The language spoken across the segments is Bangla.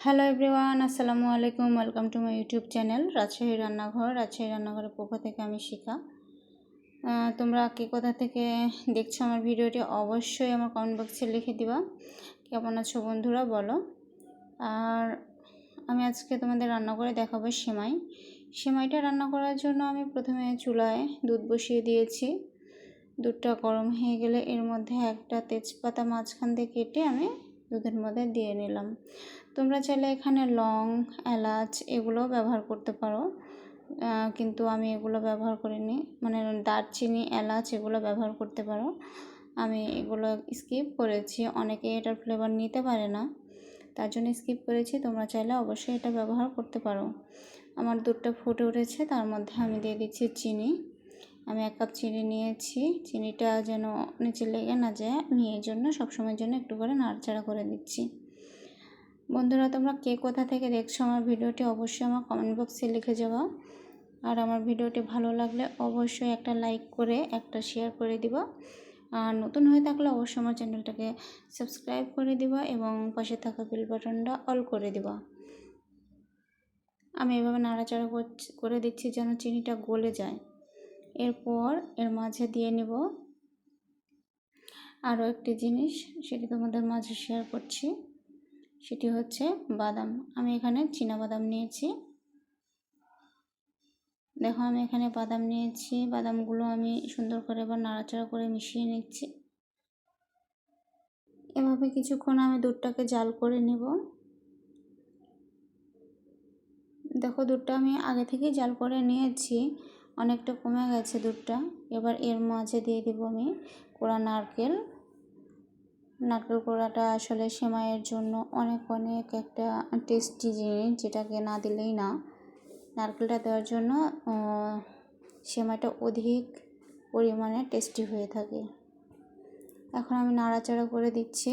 হ্যালো এভরিওয়ান, আসসালামু আলাইকুম। Welcome to my YouTube channel Rajshahi রান্নাঘর। রাজশাহী রান্নাঘরের পক্ষ থেকে আমি শিখা। তোমরা কে কোথা থেকে দেখছো আমার ভিডিওটি অবশ্যই আমার কমেন্ট বক্সে লিখে দিবা কেমন আছো বন্ধুরা, বলো। আর আমি আজকে তোমাদের রান্না করে দেখাবো সেমাইটা রান্না করার জন্য আমি প্রথমে চুলায় দুধ বসিয়ে দিয়েছি। দুধটা গরম হয়ে গেলে এর মধ্যে একটা তেজপাতা মাঝখান দিয়ে কেটে আমি দুধের মধ্যে দিয়ে নিলাম। তোমরা চাইলে এখানে লং, এলাচ এগুলো ব্যবহার করতে পারো, কিন্তু আমি এগুলো ব্যবহার করিনি। মানে দারচিনি, এলাচ এগুলো ব্যবহার করতে পারো, আমি এগুলো স্কিপ করেছি। অনেকে এটার ফ্লেভার নিতে পারে না, তার জন্য স্কিপ করেছি। তোমরা চাইলে অবশ্যই এটা ব্যবহার করতে পারো। আমার দুধটা ফুটে উঠেছে, তার মধ্যে আমি দিয়ে দিচ্ছি চিনি। আমি 1 কাপ চিনি নিয়েছি। চিনিটা যেন নিচে লেগে না যায়, আমি এই জন্য সবসময়ের জন্য একটু করে নাড়াচাড়া করে দিচ্ছি। বন্ধুরা, তোমরা কে কোথা থেকে দেখছো আমার ভিডিওটি অবশ্যই আমার কমেন্ট বক্সে লিখে যাবা। আর আমার ভিডিওটি ভালো লাগলে অবশ্যই একটা লাইক করে একটা শেয়ার করে দিবা। আর নতুন হয়ে থাকলে অবশ্যই আমার চ্যানেলটাকে সাবস্ক্রাইব করে দিবা এবং পাশে থাকা বেল বাটনটা অল করে দিবা। আমি এভাবে নাড়াচাড়া করে দিচ্ছি যেন চিনিটা গলে যায়। এরপর এর মাঝে দিয়ে নেব আরও একটি জিনিস, সেটি তোমাদের মাঝে শেয়ার করছি। সেটি হচ্ছে বাদাম। আমি এখানে চীনাবাদাম নিয়েছি। দেখো, আমি এখানে বাদাম নিয়েছি। বাদামগুলো আমি সুন্দর করে এবার নাড়াচাড়া করে মিশিয়ে নিচ্ছি। এভাবে কিছুক্ষণ আমি দুধটাকে জাল করে নেব। দেখো, দুধটা আমি আগে থেকেই জাল করে নিয়েছি, অনেকটা কমে গেছে দুধটা। এবার এর মাঝে দিয়ে দেবো আমি কোড়া নারকেল। নারকেল কোড়াটা আসলে সেমাইয়ের জন্য অনেক একটা টেস্টি জিনিস, যেটাকে না দিলেই না। নারকেলটা দেওয়ার জন্য সেমাইটা অধিক পরিমাণে টেস্টি হয়ে থাকে। এখন আমি নাড়াচাড়া করে দিচ্ছি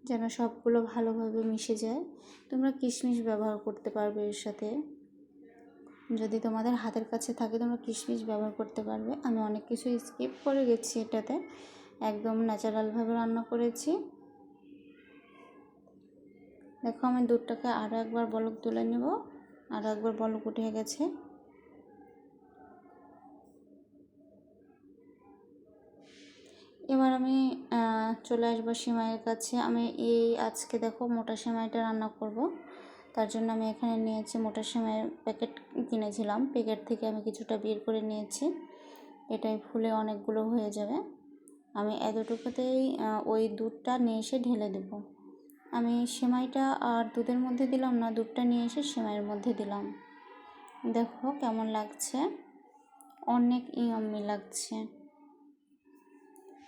যেন সবগুলো ভালোভাবে মিশে যায়। তোমরা কিশমিশ ব্যবহার করতে পারবে এর সাথে, যদি তোমাদের হাতের কাছে থাকে তোমরা কিশমিশ ব্যবহার করতে পারবে। আমি অনেক কিছু স্কিপ করে গেছি, এটাতে একদম ন্যাচারালভাবে রান্না করেছি। দেখো, আমি দুধটাকে আরও একবার বলক তুলে নেব। আরও একবার বলক উঠে গেছে। এবার আমি চলে আসবো সেমাইয়ের কাছে। আমি আজকে দেখো মোটা সেমাইটা রান্না করব, তার জন্য আমি এখানে নিয়েছি মোটা সেমাইয়ের প্যাকেট কিনেছিলাম। প্যাকেট থেকে আমি কিছুটা বের করে নিয়েছি। এটাই ফুলে অনেকগুলো হয়ে যাবে। আমি এতটুকুতেই ওই দুধটা নিয়ে এসে ঢেলে দেব। আমি সেমাইটা আর দুধের মধ্যে দিলাম না, দুধটা নিয়ে এসে সেমাইয়ের মধ্যে দিলাম। দেখো কেমন লাগছে, অনেক ইয়াম্মি লাগছে।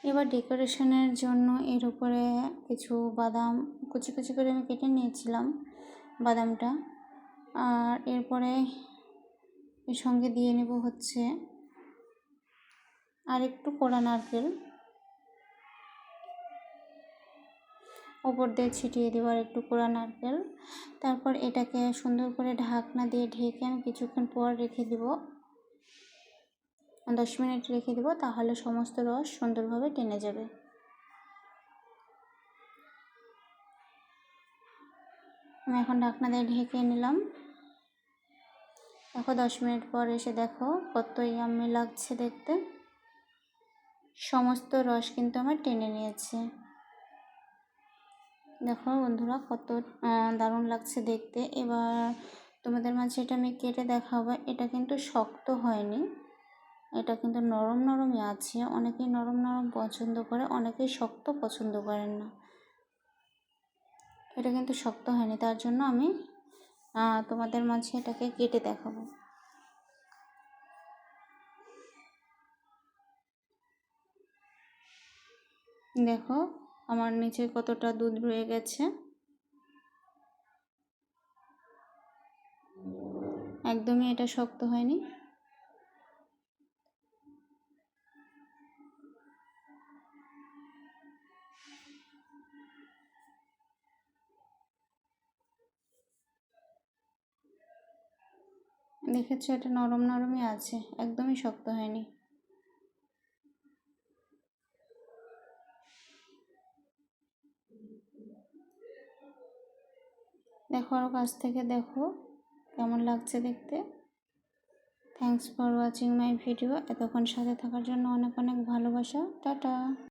এবার ডেকোরেশনের জন্য এর উপরে কিছু বাদাম কুচি কুচি করে আমি কেটে নিয়েছিলাম বাদামটা। আর এরপরে এর সঙ্গে দিয়ে নেব হচ্ছে আর একটু কোড়া নারকেল, ওপর দিয়ে ছিটিয়ে দেবো আর একটু কোড়া নারকেল। তারপর এটাকে সুন্দর করে ঢাকনা দিয়ে ঢেকে আমি কিছুক্ষণ পর রেখে দেব, 10 মিনিট রেখে দেবো, তাহলে সমস্ত রস সুন্দরভাবে টেনে যাবে। আমি এখন ঢাকনা দিয়ে ঢেকে নিলাম। দেখো 10 মিনিট পর এসে দেখো কত ইয়াম্মি লাগছে দেখতে। সমস্ত রস কিন্তু আমার টেনে নিয়েছে। দেখো বন্ধুরা, কত দারুণ লাগছে দেখতে। এবার তোমাদের মাঝে এটা আমি কেটে দেখাবো। এটা কিন্তু শক্ত হয়নি, এটা কিন্তু নরম নরমই আছে। অনেকেই নরম নরম পছন্দ করে, অনেকেই শক্ত পছন্দ করেন না। এটা কিন্তু শক্ত হয়নি, তার জন্য আমি তোমাদের মাঝে এটাকে কেটে দেখাবো। দেখো আমার নিচে কতটা দুধ রয়ে গেছে, একদমই এটা শক্ত হয়নি। দেখেছো, এটা নরম নরমই আছে, একদমই শক্ত হয়নি। দেখো আরও কাছ থেকে দেখো কেমন লাগছে দেখতে। Thanks for watching my video. এতক্ষণ সাথে থাকার জন্য অনেক অনেক ভালোবাসা। টাটা।